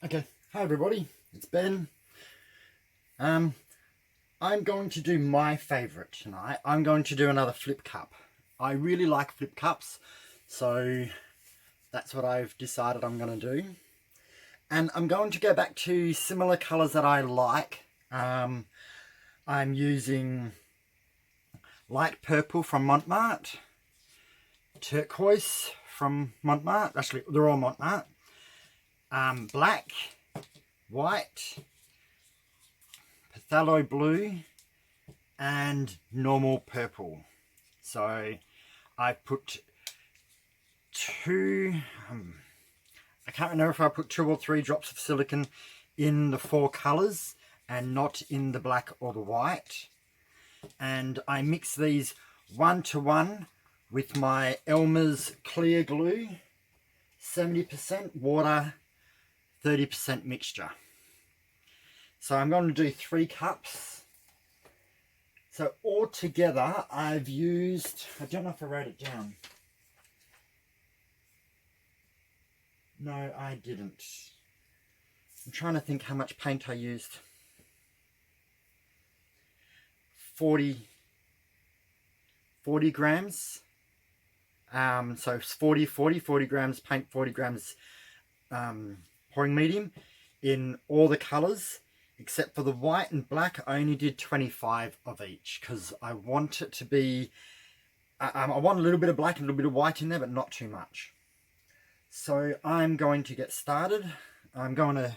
Okay, hi everybody, it's Ben. I'm going to do my favourite tonight. I'm going to do another flip cup. I really like flip cups, so that's what I've decided I'm going to do. And I'm going to go back to similar colours that I like. I'm using light purple from Montmarte, turquoise from Montmarte, actually they're all Montmarte, black, white, phthalo blue, and normal purple. So I put two, I can't remember if I put 2 or 3 drops of silicone in the 4 colours and not in the black or the white. And I mix these 1 to 1 with my Elmer's clear glue, 70% water, 30% mixture. So I'm going to do 3 cups. So altogether I've used, I don't know if I wrote it down. No, I didn't. I'm trying to think how much paint I used. 40 grams. So 40 grams paint, 40 grams pouring medium in all the colours. Except for the white and black, I only did 25 of each because I want it to be, I want a little bit of black and a little bit of white in there, but not too much. So I'm going to get started. I'm going to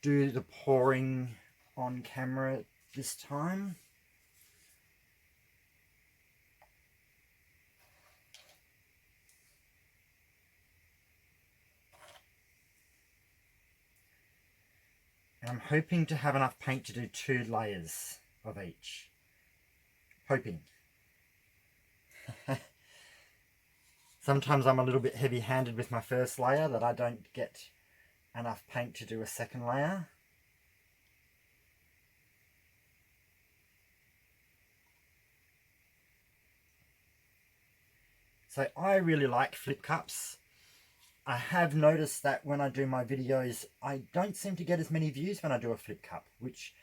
do the pouring on camera this time. I'm hoping to have enough paint to do 2 layers of each. Hoping. Sometimes I'm a little bit heavy-handed with my first layer, that I don't get enough paint to do a second layer. So I really like flip cups. I have noticed that when I do my videos, I don't seem to get as many views when I do a flip cup, which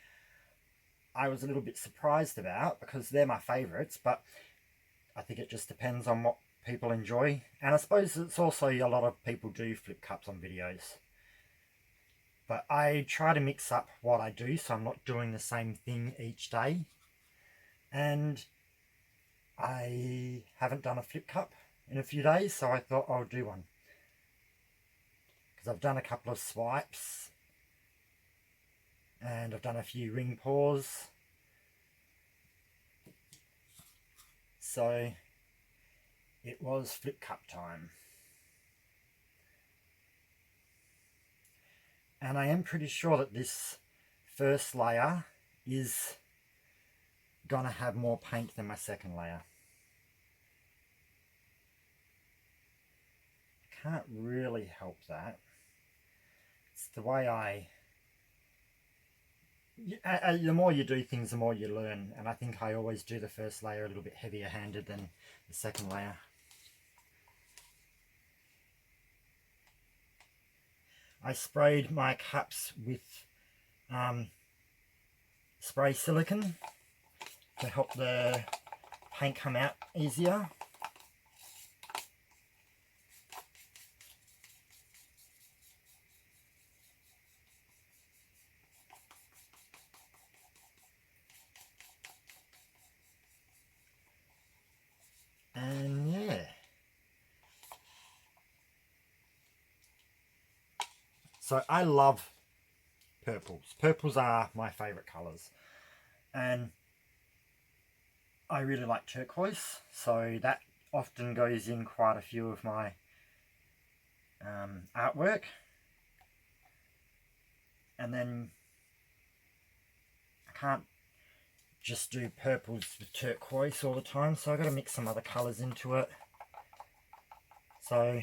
I was a little bit surprised about because they're my favourites, but I think it just depends on what people enjoy. And I suppose it's also a lot of people do flip cups on videos. But I try to mix up what I do so I'm not doing the same thing each day. And I haven't done a flip cup in a few days, so I thought I'll do one. Because I've done a couple of swipes and I've done a few ring pours. So it was flip cup time. And I am pretty sure that this first layer is gonna have more paint than my second layer. Can't really help that. It's the way the more you do things, the more you learn. And I think I always do the first layer a little bit heavier handed than the second layer. I sprayed my cups with spray silicone to help the paint come out easier. And yeah. So I love purples. Purples are my favourite colours. And I really like turquoise, so that often goes in quite a few of my artwork. And then I can't just do purples with turquoise all the time, so I've got to mix some other colours into it. So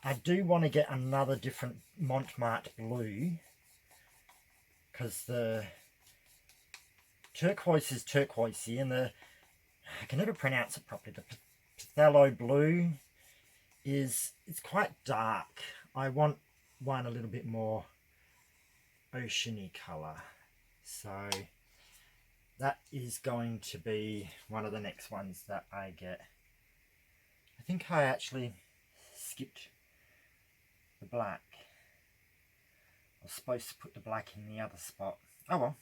I do want to get another different Montmarte blue, because the turquoise is turquoisey, and I can never pronounce it properly. The phthalo blue it's quite dark. I want one a little bit more oceany colour. So that is going to be one of the next ones that I get. I think I actually skipped the black. I was supposed to put the black in the other spot. Oh well.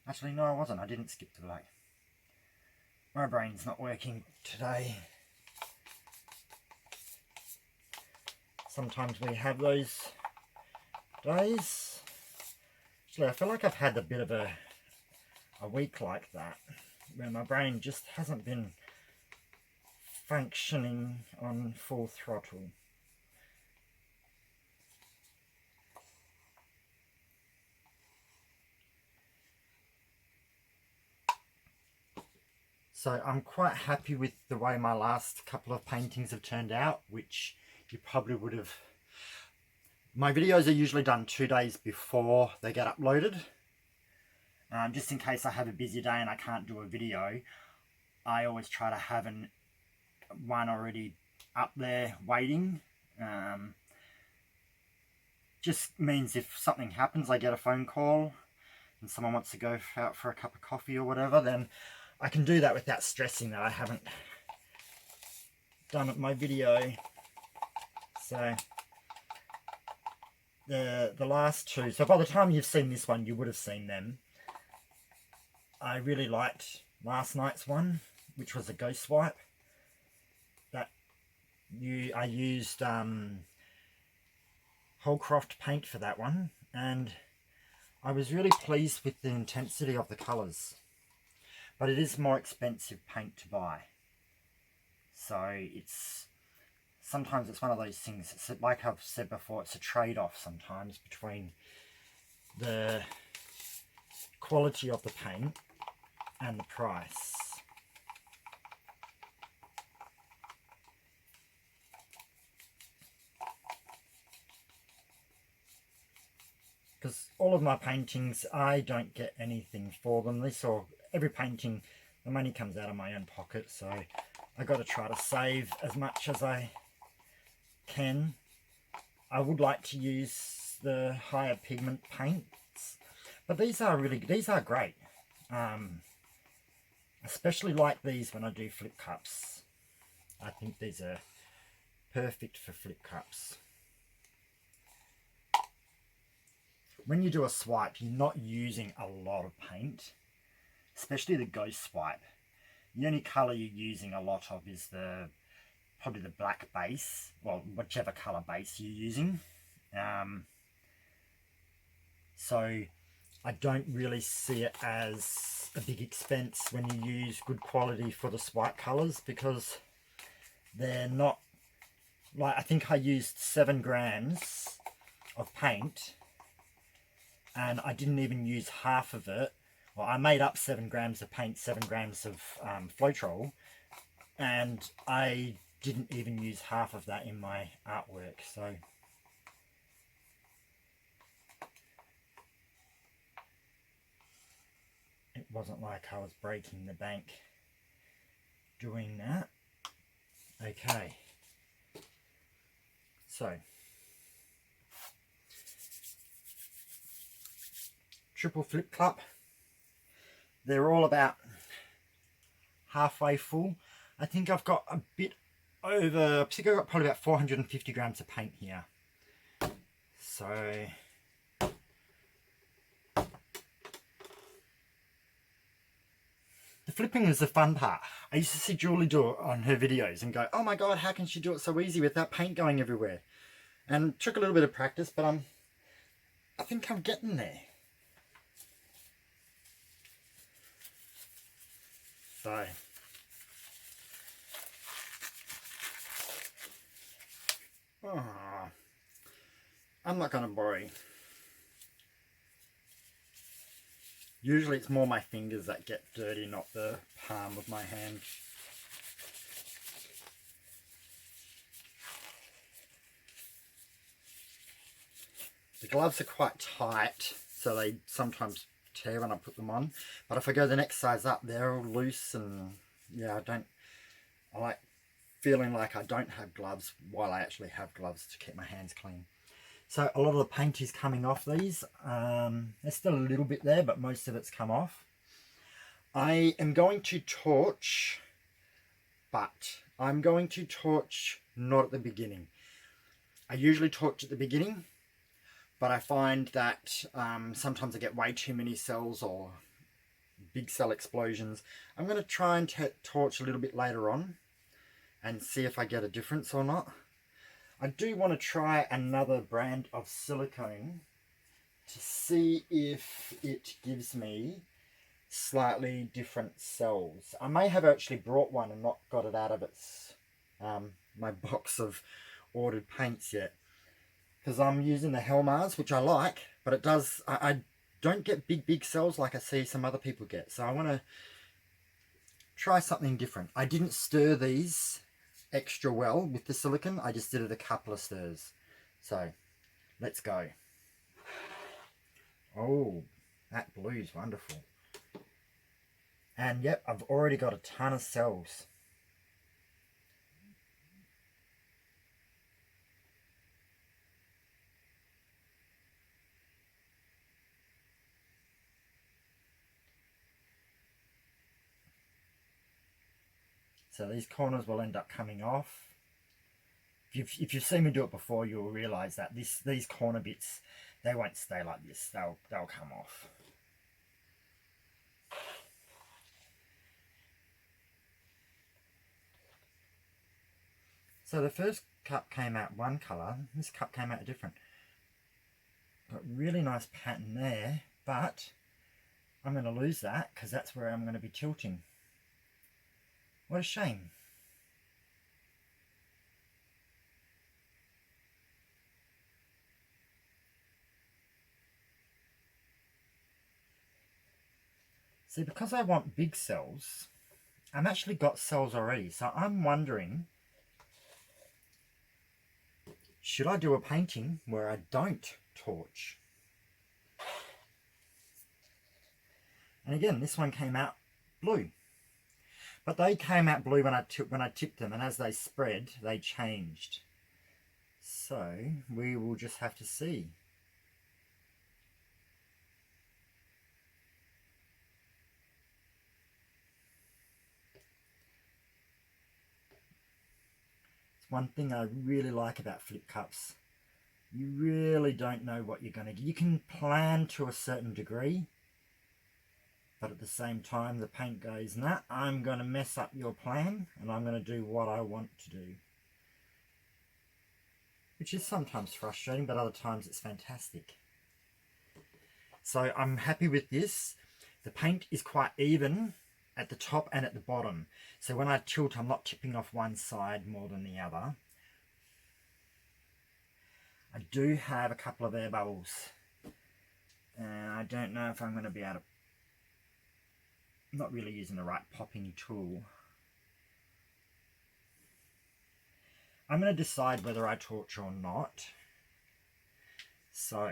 Actually, no, I wasn't. I didn't skip the black. My brain's not working today. Sometimes we have those days. Actually, I feel like I've had a bit of a week like that, where my brain just hasn't been functioning on full throttle. So I'm quite happy with the way my last couple of paintings have turned out, which you probably would have... My videos are usually done 2 days before they get uploaded. Just in case I have a busy day and I can't do a video, I always try to have one already up there waiting. Just means if something happens, I get a phone call and someone wants to go out for a cup of coffee or whatever, then I can do that without stressing that I haven't done my video. So the last two, so by the time you've seen this one, you would have seen them. I really liked last night's one, which was a ghost wipe. I used Holcroft paint for that one, and I was really pleased with the intensity of the colours. But it is more expensive paint to buy. So sometimes it's one of those things, it's like I've said before, it's a trade-off sometimes between the quality of the paint and the price. Because all of my paintings, I don't get anything for them. Every painting, the money comes out of my own pocket, so I got to try to save as much as I can. I would like to use the higher pigment paints, but these are great. Especially like these when I do flip cups. I think these are perfect for flip cups. When you do a swipe, you're not using a lot of paint, especially the ghost swipe. The only colour you're using a lot of is probably the black base, well, whichever colour base you're using. So I don't really see it as a big expense when you use good quality for the swipe colours, because they're not, like, I think I used 7 grams of paint and I didn't even use half of it. Well, I made up 7 grams of paint, 7 grams of Floetrol, and I didn't even use half of that in my artwork. So it wasn't like I was breaking the bank doing that. Okay, so triple flip cup. They're all about halfway full. I think I've got a bit over, I think I've got probably about 450 grams of paint here. So the flipping is the fun part. I used to see Julie do it on her videos and go, oh my god, how can she do it so easy with that paint going everywhere? And it took a little bit of practice, but I think I'm getting there. So I'm not going to worry. Usually it's more my fingers that get dirty, not the palm of my hand. The gloves are quite tight, so they sometimes tear when I put them on. But if I go the next size up, they're all loose, and yeah, I like feeling like I don't have gloves while I actually have gloves to keep my hands clean. So a lot of the paint is coming off these. There's still a little bit there, but most of it's come off. I am going to torch, but I'm going to torch not at the beginning. I usually torch at the beginning, but I find that sometimes I get way too many cells or big cell explosions. I'm going to try and torch a little bit later on and see if I get a difference or not. I do want to try another brand of silicone to see if it gives me slightly different cells. I may have actually brought one and not got it out of its my box of ordered paints yet, because I'm using the Helmars, which I like, but it does, I don't get big cells like I see some other people get, so I want to try something different. I didn't stir these extra well with the silicone, I just did it a couple of stirs. So let's go. Oh, that blue is wonderful. And yep, I've already got a ton of cells. So these corners will end up coming off. If you've seen me do it before, you'll realise that these corner bits, they won't stay like this. They'll come off. So the first cup came out one colour, this cup came out different. Got really nice pattern there, but I'm going to lose that because that's where I'm going to be tilting. What a shame. See, because I want big cells, I've actually got cells already, so I'm wondering, should I do a painting where I don't torch? And again, this one came out blue. But they came out blue when I tipped them, and as they spread, they changed. So we will just have to see. It's one thing I really like about flip cups. You really don't know what you're going to do. You can plan to a certain degree, but at the same time the paint goes, nah, I'm going to mess up your plan and I'm going to do what I want to do. Which is sometimes frustrating, but other times it's fantastic. So I'm happy with this. The paint is quite even at the top and at the bottom. So when I tilt, I'm not tipping off one side more than the other. I do have a couple of air bubbles. And I don't know if I'm going to be able to... I'm not really using the right popping tool. I'm going to decide whether I torch or not. So...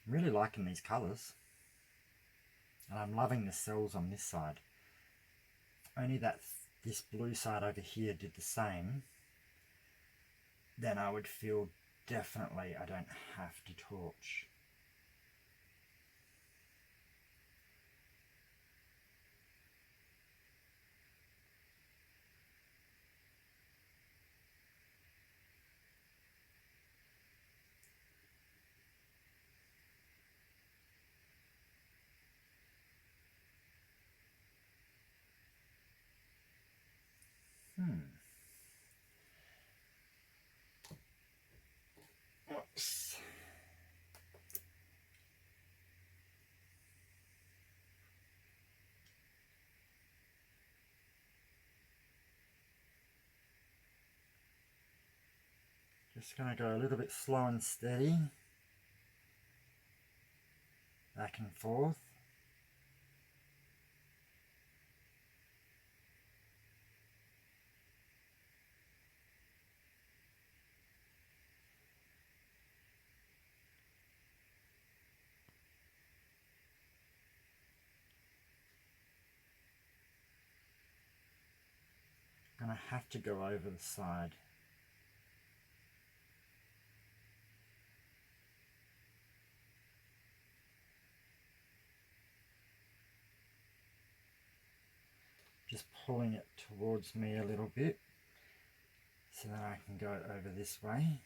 I'm really liking these colours. And I'm loving the cells on this side. Only that this blue side over here did the same, then I would feel definitely I don't have to torch. Oops. Just going to go a little bit slow and steady. Back and forth. and I have to go over the side. Just pulling it towards me a little bit so that I can go over this way.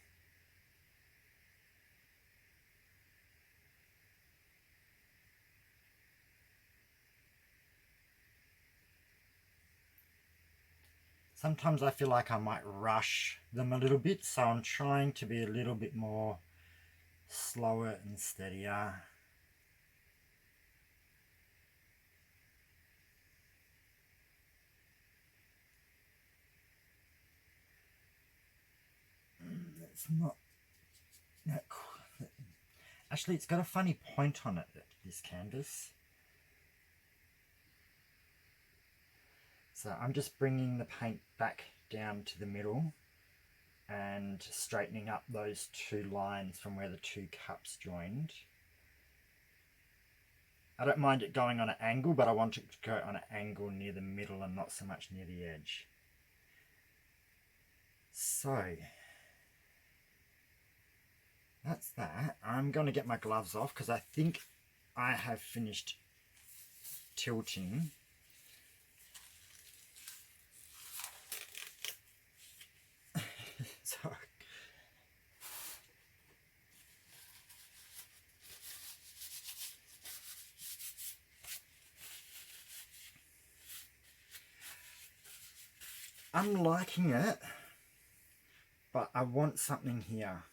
Sometimes I feel like I might rush them a little bit, so I'm trying to be a little bit more slower and steadier. It's not that cool. Actually, it's got a funny point on it, this canvas. So I'm just bringing the paint back down to the middle and straightening up those two lines from where the two cups joined. I don't mind it going on an angle, but I want it to go on an angle near the middle and not so much near the edge. So that's that. I'm going to get my gloves off because I think I have finished tilting. So I'm liking it, but I want something here.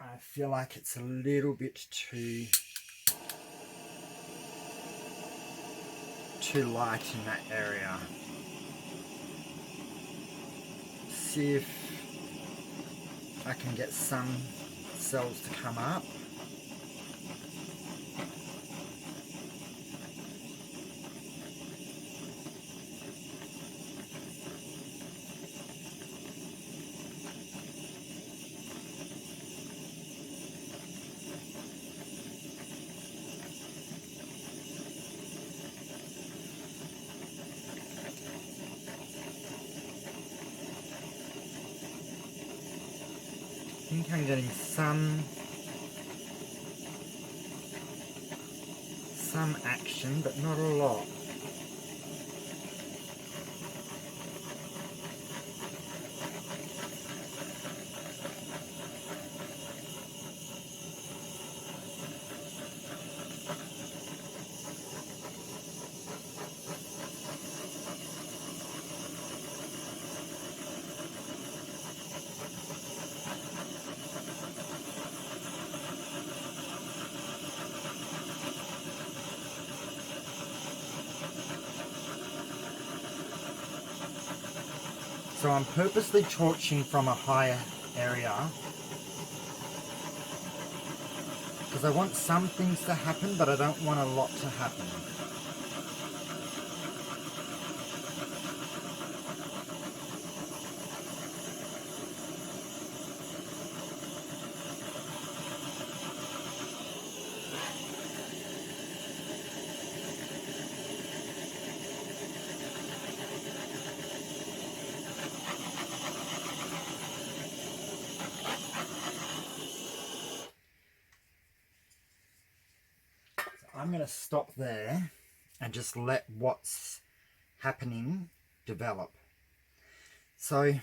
I feel like it's a little bit too light in that area. See if I can get some cells to come up. I think I'm getting some action, but not a lot. So I'm purposely torching from a higher area because I want some things to happen, but I don't want a lot to happen. I'm going to stop there and just let what's happening develop. So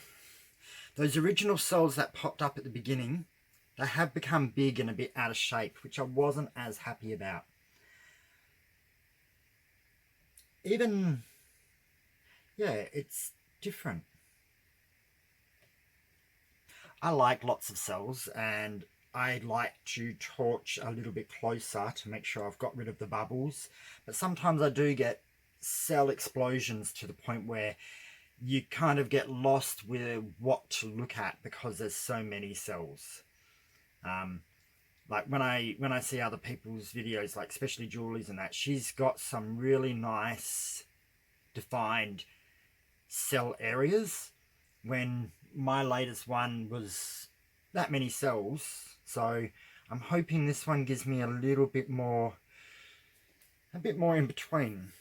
those original cells that popped up at the beginning, they have become big and a bit out of shape, which I wasn't as happy about. Even, yeah, it's different. I like lots of cells, and I like to torch a little bit closer to make sure I've got rid of the bubbles. But sometimes I do get cell explosions to the point where you kind of get lost with what to look at because there's so many cells. Like when I see other people's videos, like especially Julie's and that, she's got some really nice defined cell areas, when my latest one was that many cells. So I'm hoping this one gives me a bit more in between.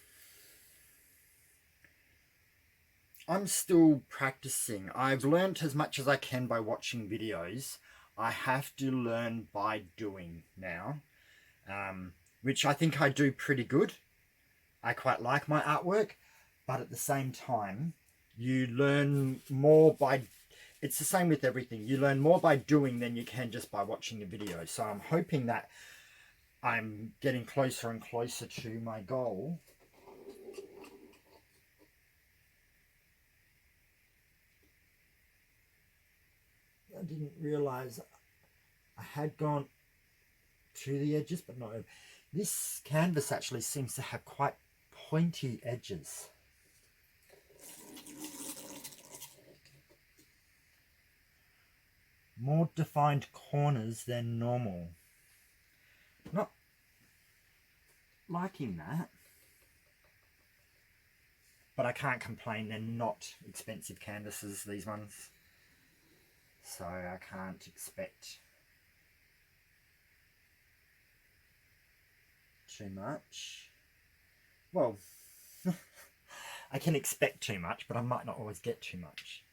I'm still practicing. I've learnt as much as I can by watching videos. I have to learn by doing now, which I think I do pretty good. I quite like my artwork, but at the same time, you learn more by... It's the same with everything. You learn more by doing than you can just by watching a video. So I'm hoping that I'm getting closer and closer to my goal. I didn't realize I had gone to the edges, but no. This canvas actually seems to have quite pointy edges. More defined corners than normal. Not liking that, but I can't complain. They're not expensive canvases, these ones, so I can't expect too much. Well, I can expect too much, but I might not always get too much.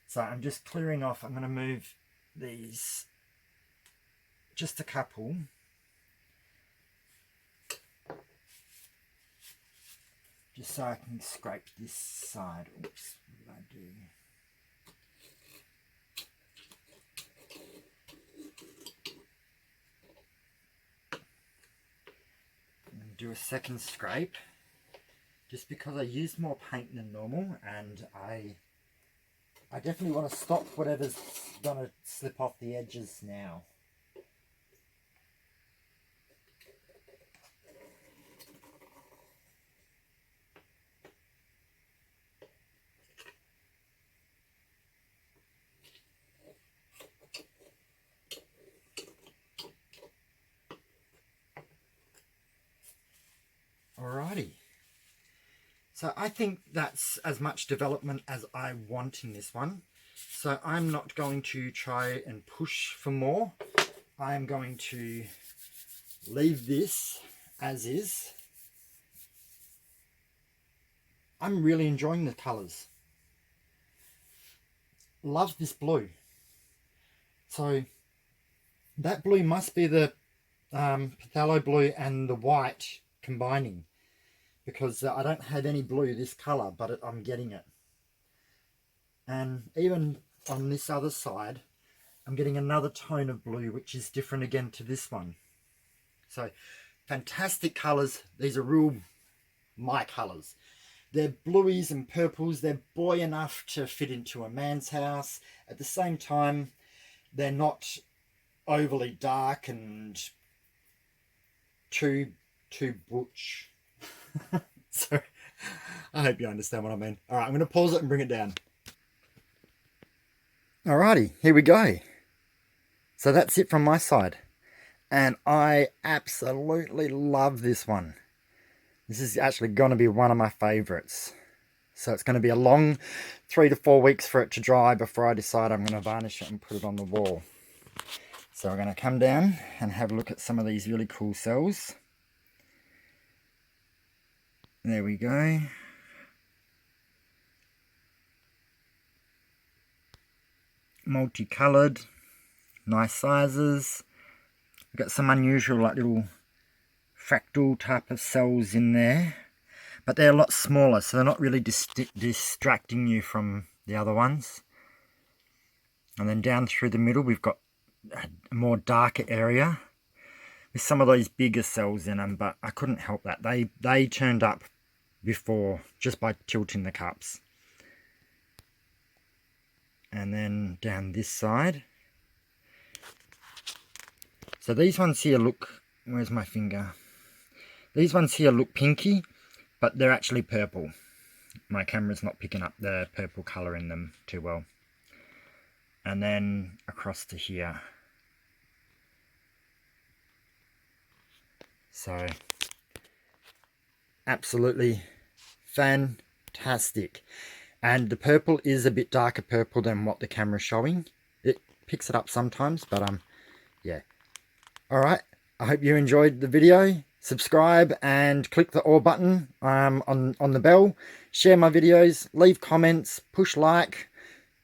So I'm just clearing off. I'm going to move these, just a couple. Just so I can scrape this side. Oops, what did I do? And do a second scrape, just because I used more paint than normal, and I definitely want to stop whatever's going to slip off the edges now. Alrighty. So I think that's as much development as I want in this one. So I'm not going to try and push for more. I'm going to leave this as is. I'm really enjoying the colours. Love this blue. So that blue must be the phthalo blue and the white combining, because I don't have any blue this colour, but I'm getting it. And even on this other side, I'm getting another tone of blue, which is different again to this one. So fantastic colours. These are real my colours. They're blueies and purples. They're boy enough to fit into a man's house. At the same time, they're not overly dark and too butch. So I hope you understand what I mean. All right, I'm going to pause it and bring it down. Alrighty, here we go. So that's it from my side. And I absolutely love this one. This is actually going to be one of my favourites. So it's going to be a long 3 to 4 weeks for it to dry before I decide I'm going to varnish it and put it on the wall. So we're going to come down and have a look at some of these really cool cells. There we go. Multicoloured, nice sizes. We've got some unusual like little fractal type of cells in there, but they're a lot smaller, so they're not really distracting you from the other ones. And then down through the middle we've got a more darker area with some of those bigger cells in them, but I couldn't help that. They turned up before just by tilting the cups. And then down this side. So these ones here look, where's my finger? These ones here look pinky, but they're actually purple. My camera's not picking up the purple colour in them too well. And then across to here. So absolutely fantastic. And the purple is a bit darker purple than what the camera's showing. It picks it up sometimes, but yeah. Alright, I hope you enjoyed the video. subscribe and click the all button on the bell. Share my videos, leave comments, push like.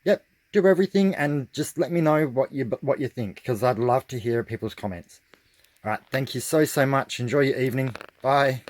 Yep, do everything, and just let me know what you think, because I'd love to hear people's comments. All right, thank you so much. Enjoy your evening. Bye.